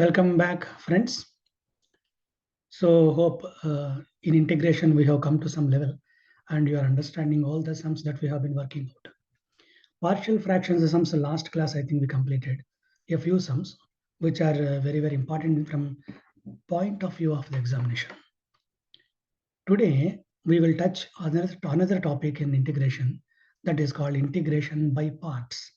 Welcome back, friends. So, hope in integration we have come to some level and you are understanding all the sums that we have been working out. Partial fractions, the sums, the last class I think we completed a few sums which are very important from point of view of the examination. Today, we will touch another topic in integration that is called integration by parts.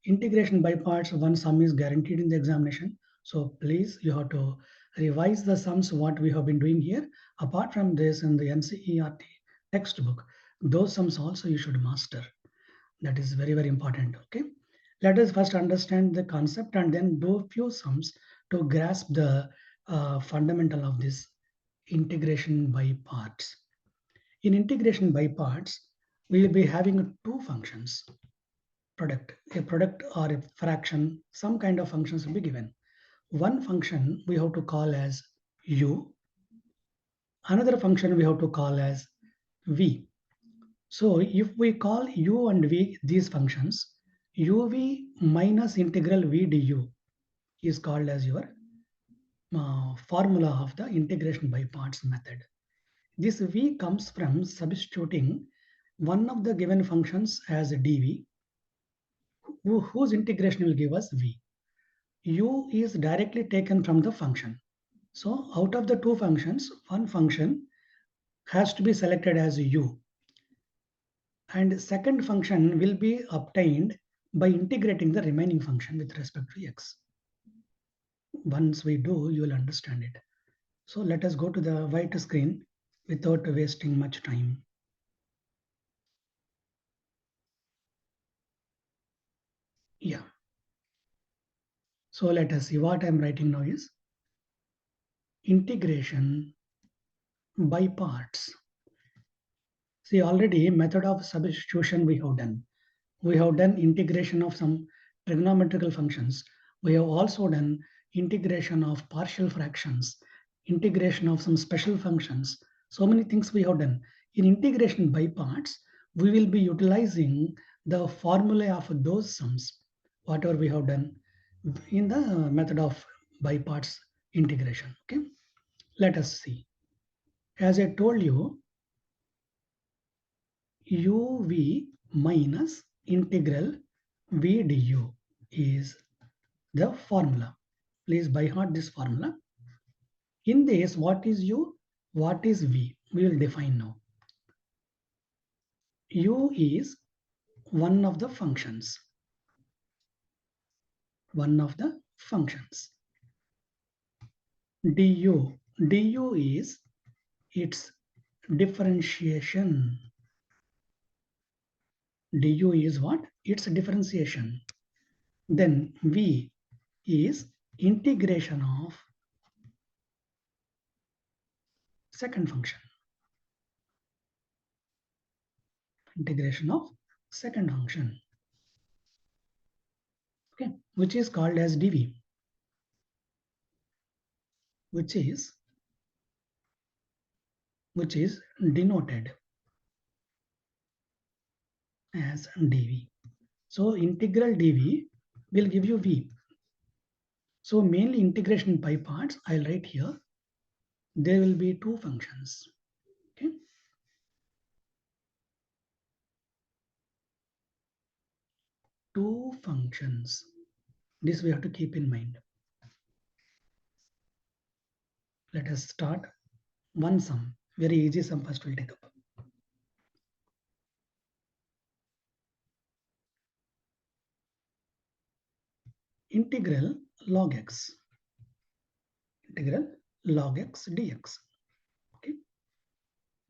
Integration by parts, one sum is guaranteed in the examination. So please, you have to revise the sums what we have been doing here. Apart from this, in the NCERT textbook, those sums also you should master. That is very important. Okay. Let us first understand the concept and then do a few sums to grasp the fundamental of this integration by parts. In integration by parts, we will be having two functions. A product or a fraction, some kind of functions will be given. One function we have to call as u, another function we have to call as v. So if we call u and v these functions, uv minus integral v du is called as your formula of the integration by parts method. This v comes from substituting one of the given functions as dv, whose integration will give us v. U is directly taken from the function. So out of the two functions, one function has to be selected as u. And second function will be obtained by integrating the remaining function with respect to x. Once we do, you will understand it. So let us go to the white screen without wasting much time. Yeah. So let us see what I'm writing now is integration by parts. See, already method of substitution we have done. We have done integration of some trigonometrical functions. We have also done integration of partial fractions, integration of some special functions. So many things we have done. In integration by parts, we will be utilizing the formula of those sums, whatever we have done in the method of by parts integration. Okay, let us see. As I told you, uv minus integral v du is the formula. Please by heart this formula. In this, what is u, what is v? We will define now. U is one of the functions. One of the functions. Du is its differentiation. Du is what? Its differentiation. Then v is integration of second function. Integration of second function. Okay, which is called as dv, which is denoted as dv. So integral dv will give you v. So mainly integration by parts, I'll write here. There will be two functions. Okay. Two functions. This we have to keep in mind. Let us start one sum. Very easy sum first we'll take up. Integral log x. Integral log x dx. Okay.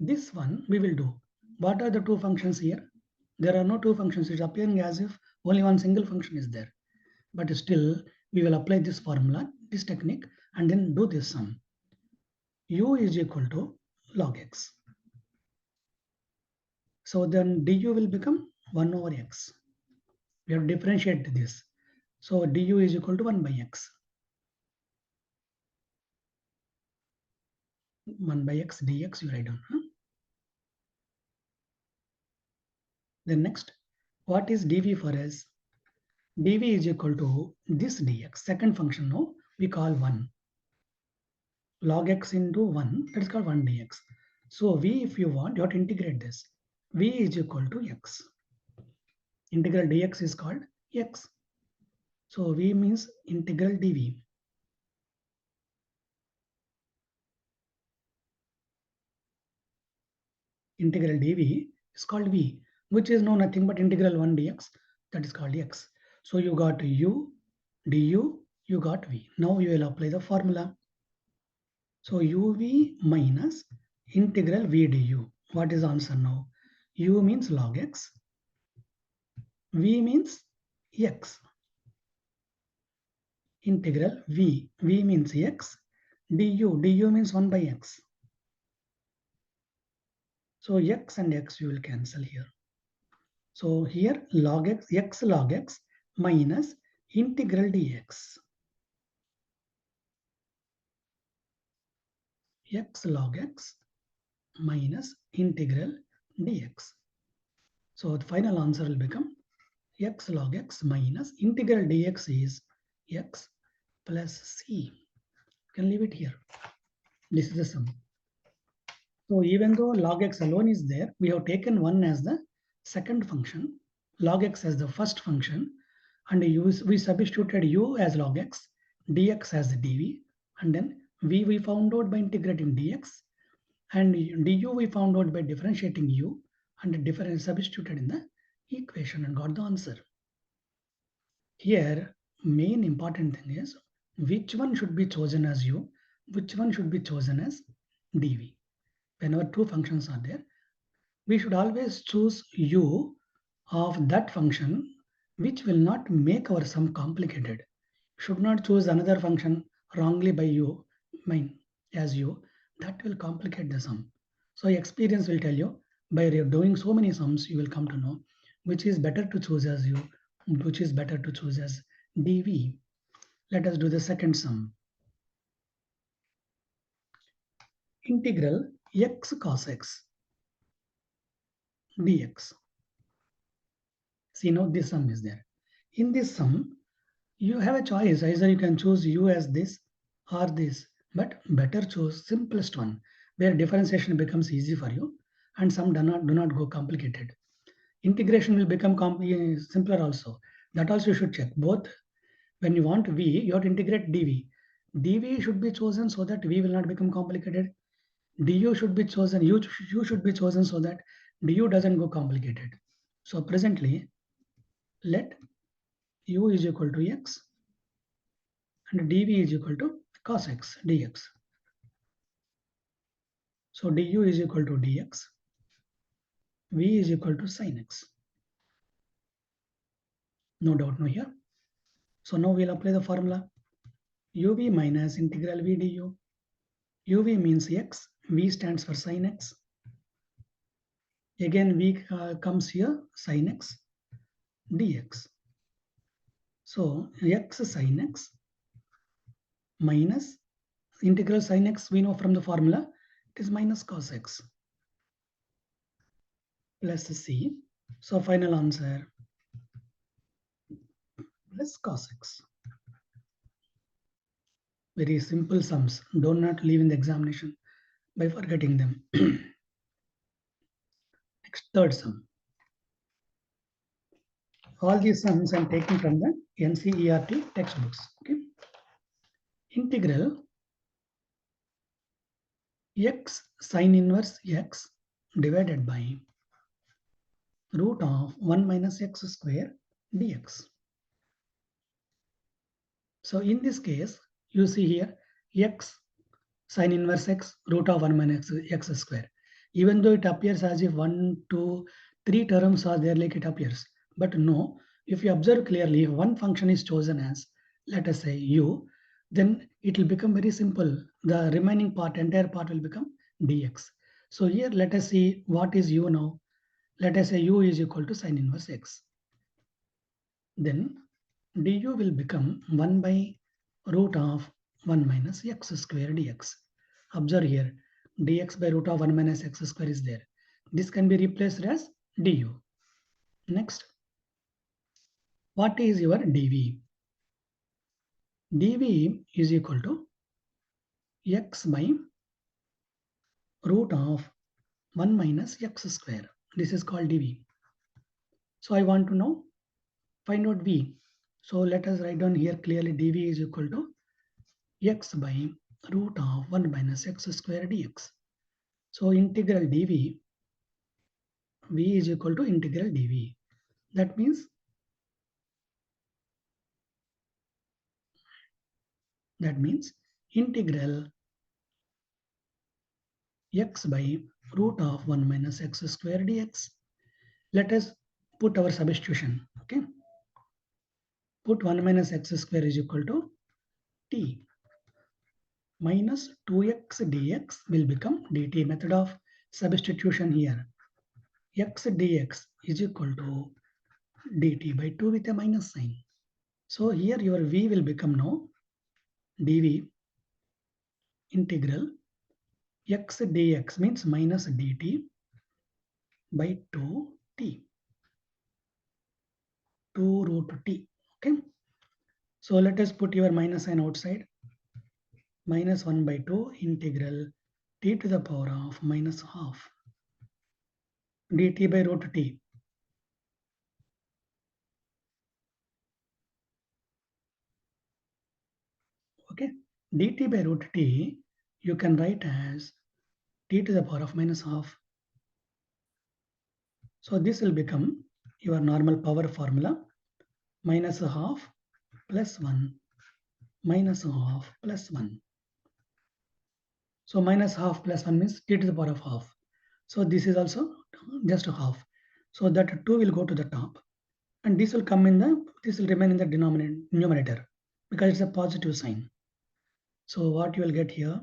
This one we will do. What are the two functions here? There are no two functions. It's appearing as if only one single function is there. But still, we will apply this formula, this technique, and then do this sum. U is equal to log x. So then du will become 1 over x. We have to differentiate this. So du is equal to 1 by x. 1 by x dx you write down. Then next, what is dv for us? dv is equal to this dx, second function now, we call 1. Log x into 1, that is called 1 dx. So v, if you want, you have to integrate this. V is equal to x. Integral dx is called x. So v means integral dv. Integral dv is called v, which is no nothing but integral 1 dx, that is called x. So you got u, du, you got v. Now you will apply the formula. So uv minus integral v du. What is the answer now? U means log x, v means x. Integral v means x, du means 1 by x. So x and x you will cancel here. So here log x log x minus integral dx. X log x minus integral dx. So the final answer will become x log x minus integral dx is x plus c. You can leave it here. This is the sum. So even though log x alone is there, we have taken 1 as the second function, log x as the first function, and we substituted u as log x, dx as the dv, and then v we found out by integrating dx, and du we found out by differentiating u, and different substituted in the equation and got the answer. Here, main important thing is which one should be chosen as u, which one should be chosen as dv. Whenever two functions are there, we should always choose u of that function which will not make our sum complicated. Should not choose another function wrongly by u, as u, that will complicate the sum. So experience will tell you, by doing so many sums, you will come to know which is better to choose as u, which is better to choose as dv. Let us do the second sum. Integral x cos x dx. See, now this sum is there. In this sum, you have a choice. Either you can choose u as this or this, but better choose simplest one, where differentiation becomes easy for you and some do not go complicated. Integration will become simpler also. That also you should check. Both, when you want v, you have to integrate dv. dv should be chosen so that v will not become complicated. Du should be chosen, u should be chosen so that du doesn't go complicated. So presently, let u is equal to x and dv is equal to cos x dx. So du is equal to dx, v is equal to sin x. No doubt no here. So now we'll apply the formula. uv minus integral v du. uv means x, v stands for sin x. Again v comes here, sin x dx. So x sin x minus integral sin x, we know from the formula, it is minus cos x plus c. So final answer plus cos x. Very simple sums. Do not leave in the examination by forgetting them. Next, third sum. All these sums I am taking from the NCERT textbooks. Okay. Integral x sin inverse x divided by root of 1 minus x square dx. So in this case, you see here x sin inverse x root of 1 minus x square. Even though it appears as if 1, 2, 3 terms are there like it appears. But no, if you observe clearly, if one function is chosen as, let us say u, then it will become very simple. The remaining part, entire part will become dx. So here let us see what is u now. Let us say u is equal to sin inverse x. Then du will become 1 by root of 1 minus x square dx. Observe here, dx by root of 1 minus x square is there. This can be replaced as du. Next, what is your dv? dv is equal to x by root of 1 minus x square. This is called dv. So I want to know, find out v. So let us write down here clearly dv is equal to x by root of 1 minus x square dx. So integral dv, v is equal to integral dv. That means integral x by root of 1 minus x square dx. Let us put our substitution. Okay. Put 1 minus x square is equal to t minus 2x dx will become dt. Method of substitution here. X dx is equal to dt by 2 with a minus sign. So here your v will become now dv integral x dx means minus dt by 2t, 2 root t. Okay. So let us put your minus sign outside. Minus 1 by 2 integral t to the power of minus half dt by root t. Okay. Dt by root t you can write as t to the power of minus half. So this will become your normal power formula, minus half plus 1 minus half plus 1. So minus half plus 1 means t to the power of half. So this is also just half. So that 2 will go to the top and this will remain in the numerator because it's a positive sign. So what you will get here,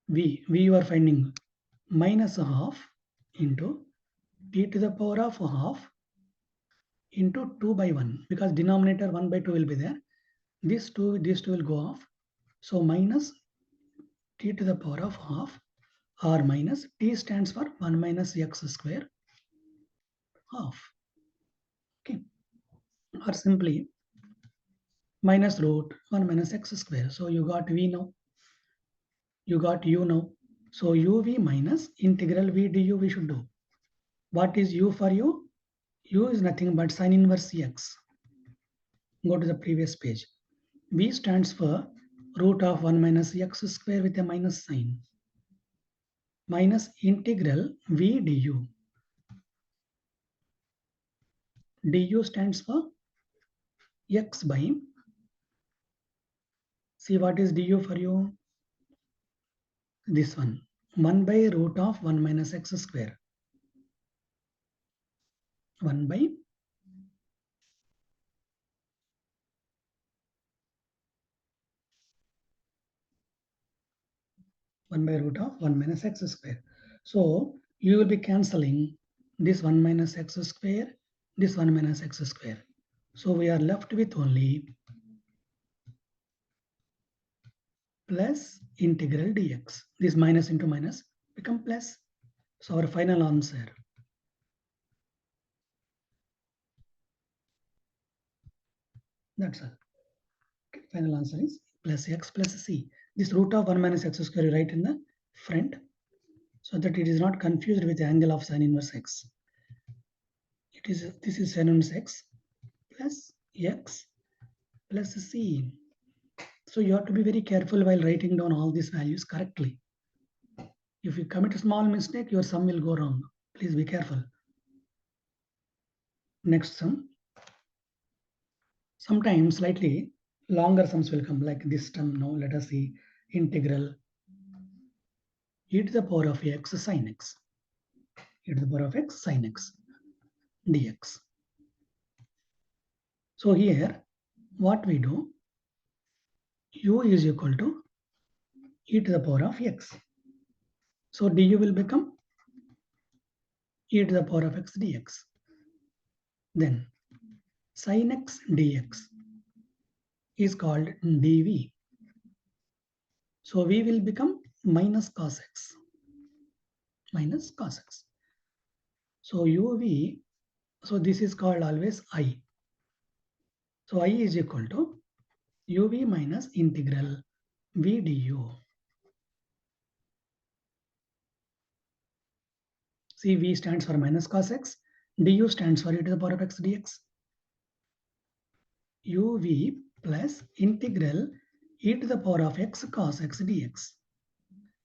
v you are finding minus half into t to the power of half into 2 by 1 because denominator 1 by 2 will be there. These two will go off. So minus t to the power of half or minus t stands for 1 minus x square half. Okay. Or simply minus root 1 minus x square. So you got v now. You got u now. So uv minus integral v du we should do. What is u for u? U is nothing but sine inverse x. Go to the previous page. V stands for root of 1 minus x square with a minus sign. Minus integral v du. Du stands for x by, see what is du for you? This one, 1 by root of 1 minus x square. 1 by 1 by root of 1 minus x square. So you will be cancelling this 1 minus x square, this 1 minus x square. So we are left with only plus integral dx. This minus into minus become plus. So our final answer, that's all. Okay, final answer is plus x plus c. This root of 1 minus x square you write in the front so that it is not confused with the angle of sine inverse x. This is sine inverse x plus x plus c. So you have to be very careful while writing down all these values correctly. If you commit a small mistake, your sum will go wrong. Please be careful. Next sum. Sometimes slightly longer sums will come like this term. Now let us see integral e to the power of x sine x. E to the power of x sine x dx. So here what we do, u is equal to e to the power of x. So du will become e to the power of x dx. Then sin x dx is called dv. So v will become minus cos x. Minus cos x. So uv, so this is called always I. So I is equal to uv minus integral v du. See, v stands for minus cos x, du stands for e to the power of x dx. uv plus integral e to the power of x cos x dx.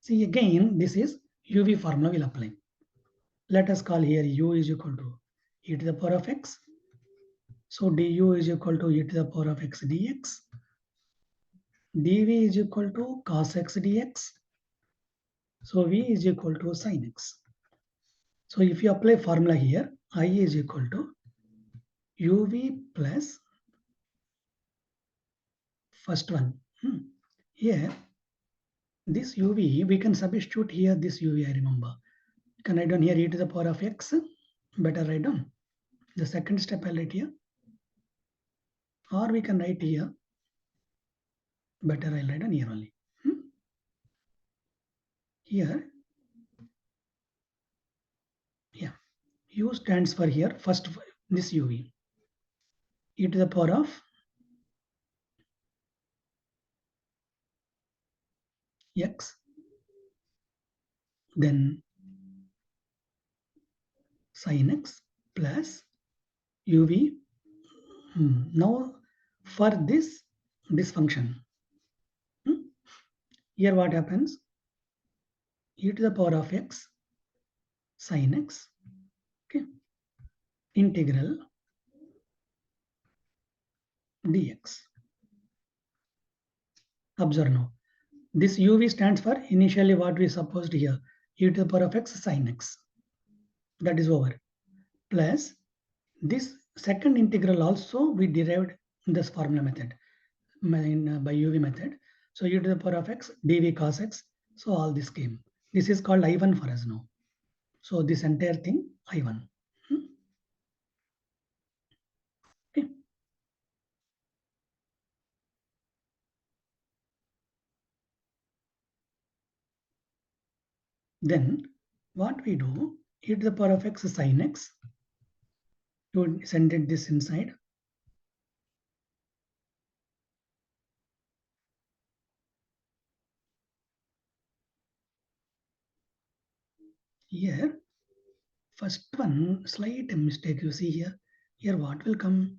See, again, this is uv formula will apply. Let us call here u is equal to e to the power of x. So du is equal to e to the power of x dx. dv is equal to cos x dx. So v is equal to sin x. So if you apply formula here, I is equal to uv plus first one. Here, this uv, we can substitute here this uv, I remember. You can write down here e to the power of x. Better write down. The second step I'll write here. Or we can write here. Better I'll write down here only. Here, yeah, u stands for here, first this uv. E to the power of x, then sin x plus uv. Now for this function, here what happens? E to the power of x sin x, okay, integral dx. Observe now. This uv stands for initially what we supposed here, e to the power of x sin x. That is over. Plus this second integral also we derived in this formula method by uv method. So e to the power of x dv cos x. So all this came. This is called I1 for us now. So this entire thing I1. Okay. Then what we do, e to the power of x sin x, to send it this inside. Here, first one slight mistake you see here. Here what will come?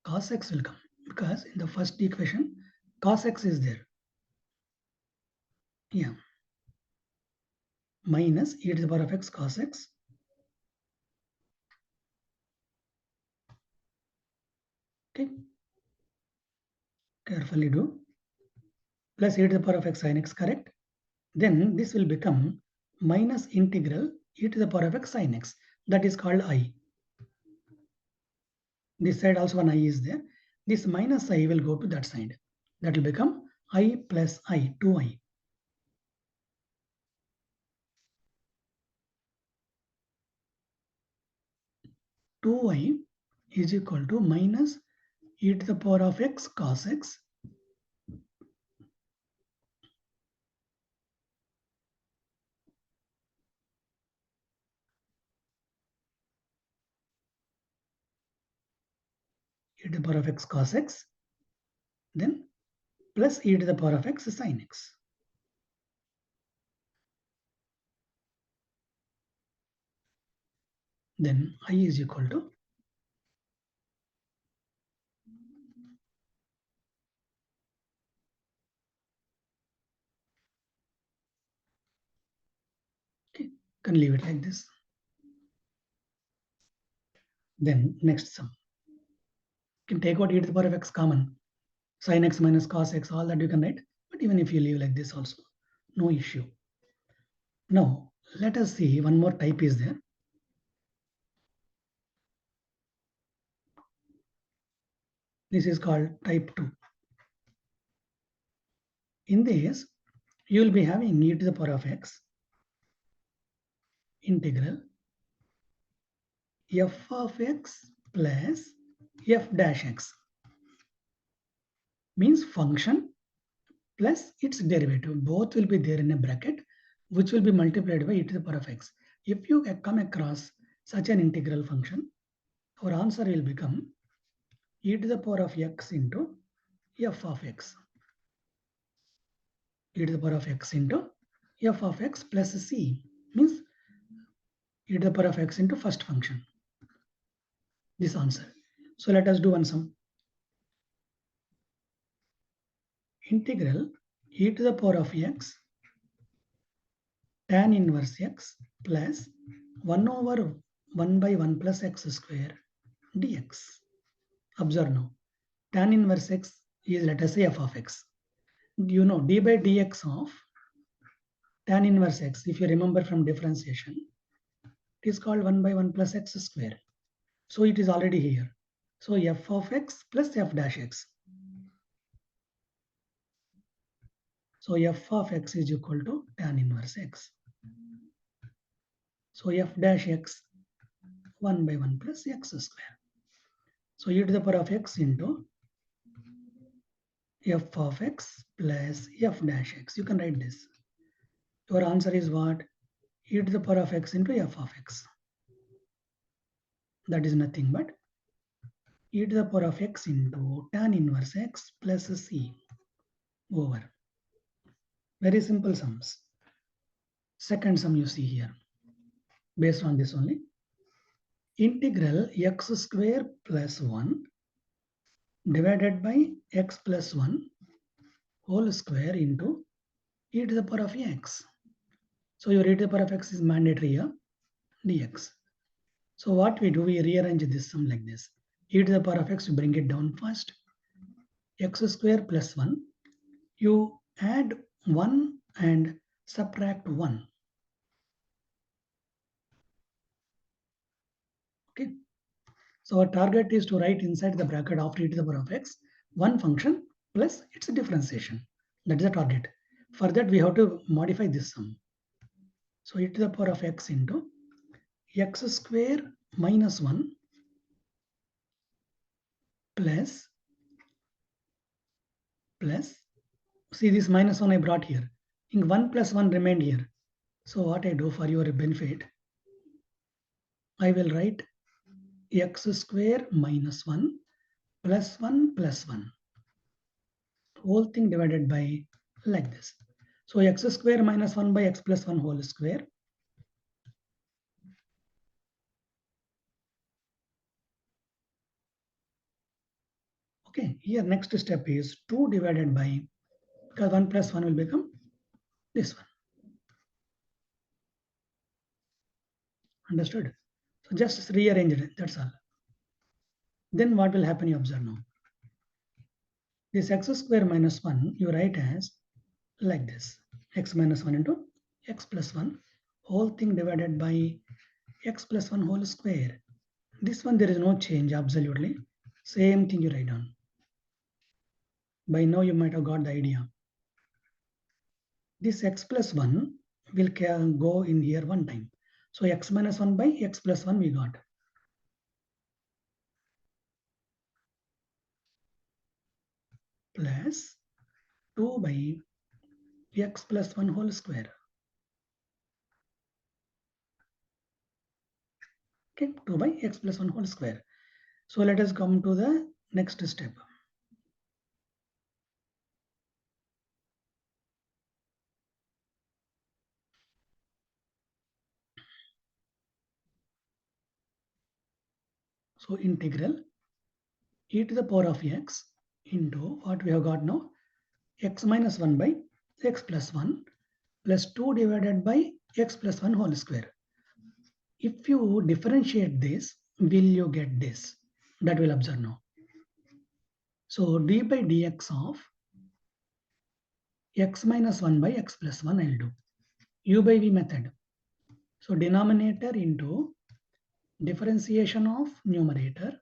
Cos x will come, because in the first equation cos x is there. Yeah. Minus e to the power of x cos x. Okay. Carefully do. Plus e to the power of x sin x, correct? Then this will become minus integral e to the power of x sin x. That is called I. This side also one I is there. This minus I will go to that side. That will become I plus I, 2I. Two I is equal to minus e to the power of x cos x e to the power of x cos x, then plus e to the power of x sin x. Then I is equal to okay, can leave it like this. Then next sum. You can take out e to the power of x common. Sin x minus cos x, all that you can write. But even if you leave like this also, no issue. Now, let us see one more type is there. This is called type 2. In this, you will be having e to the power of x integral f of x plus f dash x. Means function plus its derivative. Both will be there in a bracket, which will be multiplied by e to the power of x. If you come across such an integral function, our answer will become e to the power of x into f of x. E to the power of x into f of x plus c means e to the power of x into first function. This answer. So let us do one sum. Integral e to the power of x tan inverse x plus 1 over 1 by 1 plus x square dx. Observe now. Tan inverse x is, let us say, f of x. You know d by dx of tan inverse x, if you remember from differentiation, it is called 1 by 1 plus x square. So it is already here. So f of x plus f dash x. So f of x is equal to tan inverse x. So f dash x 1 by 1 plus x square. So e to the power of x into f of x plus f dash x. You can write this. Your answer is what? E to the power of x into f of x. That is nothing but e to the power of x into tan inverse x plus c over. Very simple sums. Second sum you see here. Based on this only. Integral x square plus 1 divided by x plus 1 whole square into e to the power of x. So your e to the power of x is mandatory here, dx. So what we do, we rearrange this sum like this. E to the power of x, you bring it down first. X square plus 1. You add 1 and subtract 1. Okay. So our target is to write inside the bracket after e to the power of x one function plus its differentiation. That is the target. For that we have to modify this sum. So e to the power of x into x square minus 1 plus see this minus 1 I brought here. In 1 plus 1 remained here. So what I do for your benefit, I will write x square minus 1 plus 1 plus 1. Whole thing divided by like this. So x square minus 1 by x plus 1 whole square. Okay, here next step is 2 divided by, because 1 plus 1 will become this one. Understood? So just rearrange it, that's all. Then what will happen, you observe now. This x square minus 1 you write as like this. X minus 1 into x plus 1 whole thing divided by x plus 1 whole square. This one there is no change, absolutely. Same thing you write down. By now you might have got the idea. This x plus 1 will go in here one time. So x minus 1 by x plus 1 we got. Plus 2 by x plus 1 whole square. Okay, 2 by x plus 1 whole square. So let us come to the next step. So integral e to the power of x into what we have got now, x minus 1 by x plus 1 plus 2 divided by x plus 1 whole square. If you differentiate this, will you get this? That will observe now. So d by dx of x minus 1 by x plus 1 I'll do. U by v method. So denominator into differentiation of numerator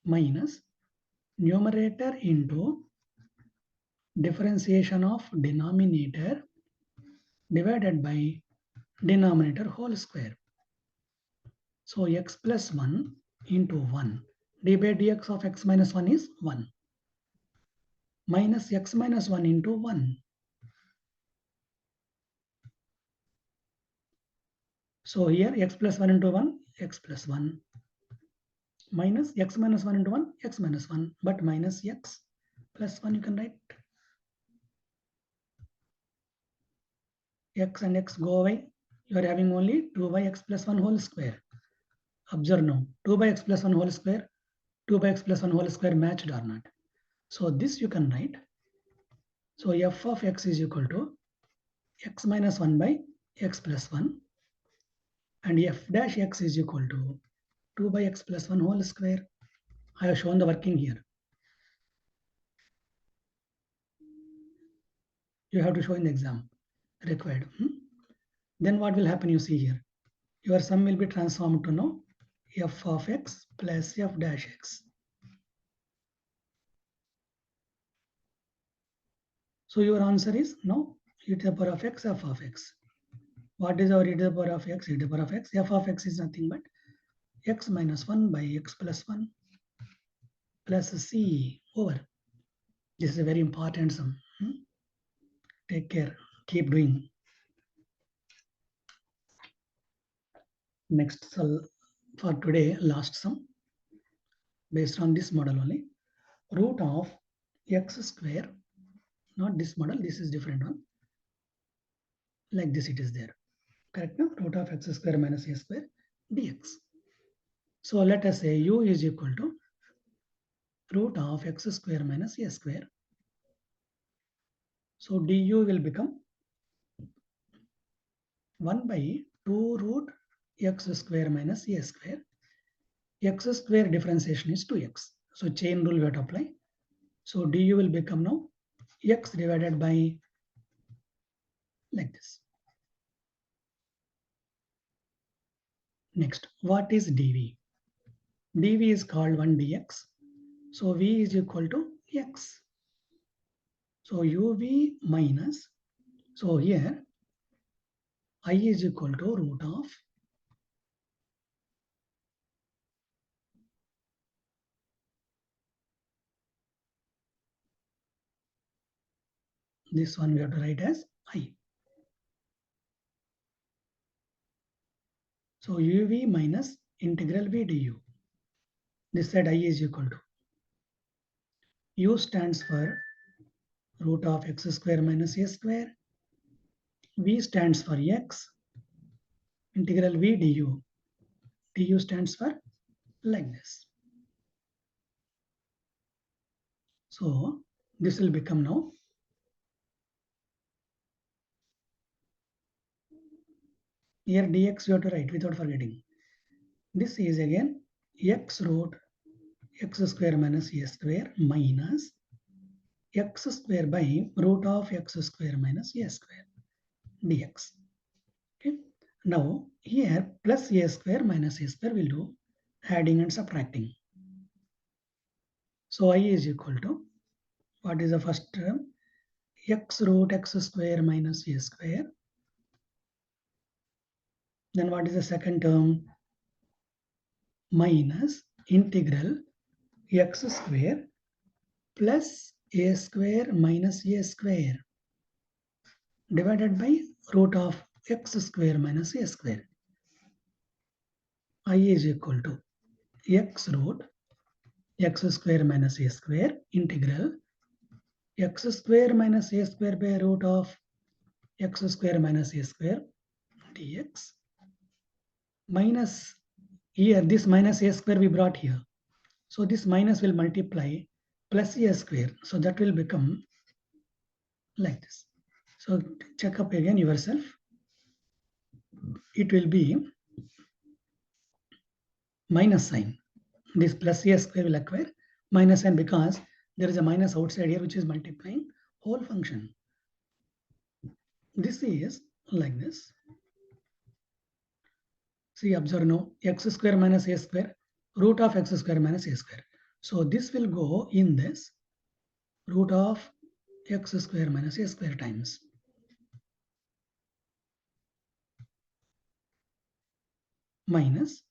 minus numerator into differentiation of denominator divided by denominator whole square. So x plus 1 into 1. D by dx of x minus 1 is 1. Minus x minus 1 into 1. So here x plus 1 into 1, x plus 1 minus x minus 1 into 1, x minus 1, but minus x plus 1 you can write. X and x go away. You are having only 2 by x plus 1 whole square. Observe now, 2 by x plus 1 whole square, 2 by x plus 1 whole square matched or not. So this you can write. So f of x is equal to x minus 1 by x plus 1, and f dash x is equal to 2 by x plus 1 whole square. I have shown the working here. You have to show in the exam required. Then what will happen, you see here. Your sum will be transformed to now f of x plus f dash x. So your answer is now e to the power of x, f of x. What is our e to the power of x? E to the power of x. F of x is nothing but x minus 1 by x plus 1 plus c over. This is a very important sum. Take care. Keep doing. Next, for today, last sum. Based on this model only. Root of x square. Not this model. This is different one. Like this it is there. Correct now? Root of x square minus a square dx. So let us say u is equal to root of x square minus a square. So du will become 1 by 2 root x square minus a square. X square differentiation is 2x. So chain rule we have to apply. So du will become now x divided by like this. Next, what is dv? dv is called 1 dx. So v is equal to x. So uv minus, so here I is equal to root of this one we have to write as I. So uv minus integral v du. This side I is equal to. U stands for root of x square minus a square. V stands for x. Integral v du. Du stands for like this. So this will become now here dx you have to write without forgetting. This is again x root x square minus a square minus x square by root of x square minus a square dx. Okay. Now here plus a square minus a square will do adding and subtracting. So I is equal to, what is the first term? X root x square minus a square. Then what is the second term? Minus integral x square plus a square minus a square divided by root of x square minus a square. I is equal to x root x square minus a square integral x square minus a square by root of x square minus a square dx minus here this minus a square we brought here. So this minus will multiply plus a square. So that will become like this. So check up again yourself. It will be minus sign. This plus a square will acquire minus sign because there is a minus outside here which is multiplying whole function. This is like this. See, observe now, x square minus a square, root of x square minus a square. So this will go in this root of x square minus a square times. Minus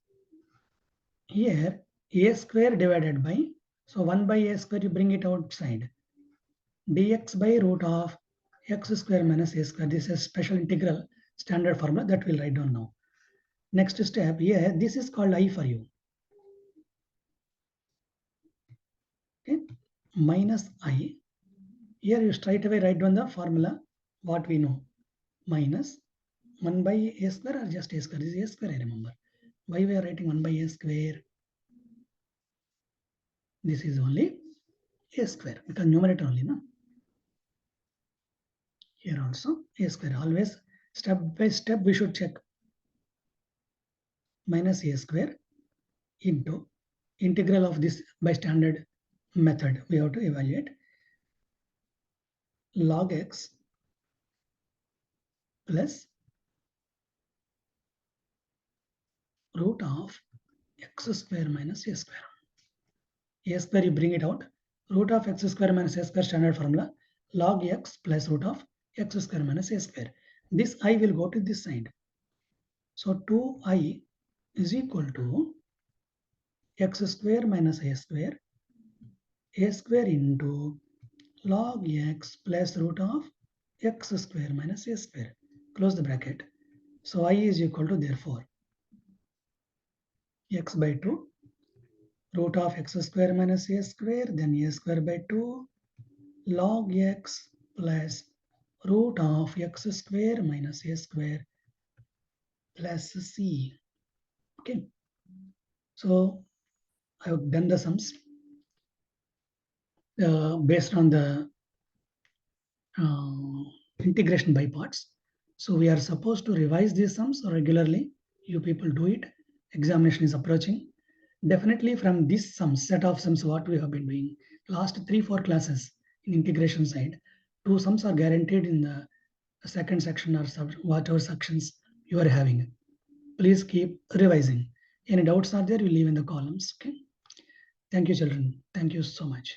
here a square divided by, so 1 by a square you bring it outside, dx by root of x square minus a square. This is special integral standard formula that we'll write down now. Next step here, this is called I for you. minus I. Here you straight away write down the formula, what we know. Minus 1 by a square or just a square. This is a square, I remember. Why we are writing 1 by a square? This is only a square because numerator only, no? Here also a square. Always step by step we should check. Minus a square into integral of this by standard method. We have to evaluate log x plus root of x square minus a square. A square you bring it out. Root of x square minus a square standard formula. Log x plus root of x square minus a square. This I will go to this side. So 2I is equal to x square minus a square into log x plus root of x square minus a square. Close the bracket. So I is equal to, therefore, x by 2 root of x square minus a square, then a square by 2 log x plus root of x square minus a square plus c. Okay. So I have done the sums based on the integration by parts. So we are supposed to revise these sums regularly. You people do it. Examination is approaching. Definitely from this sums, set of sums, what we have been doing last 3-4 classes in integration side, 2 sums are guaranteed in the second section or whatever sections you are having. Please keep revising. Any doubts are there, you leave in the columns. Okay. Thank you, children. Thank you so much.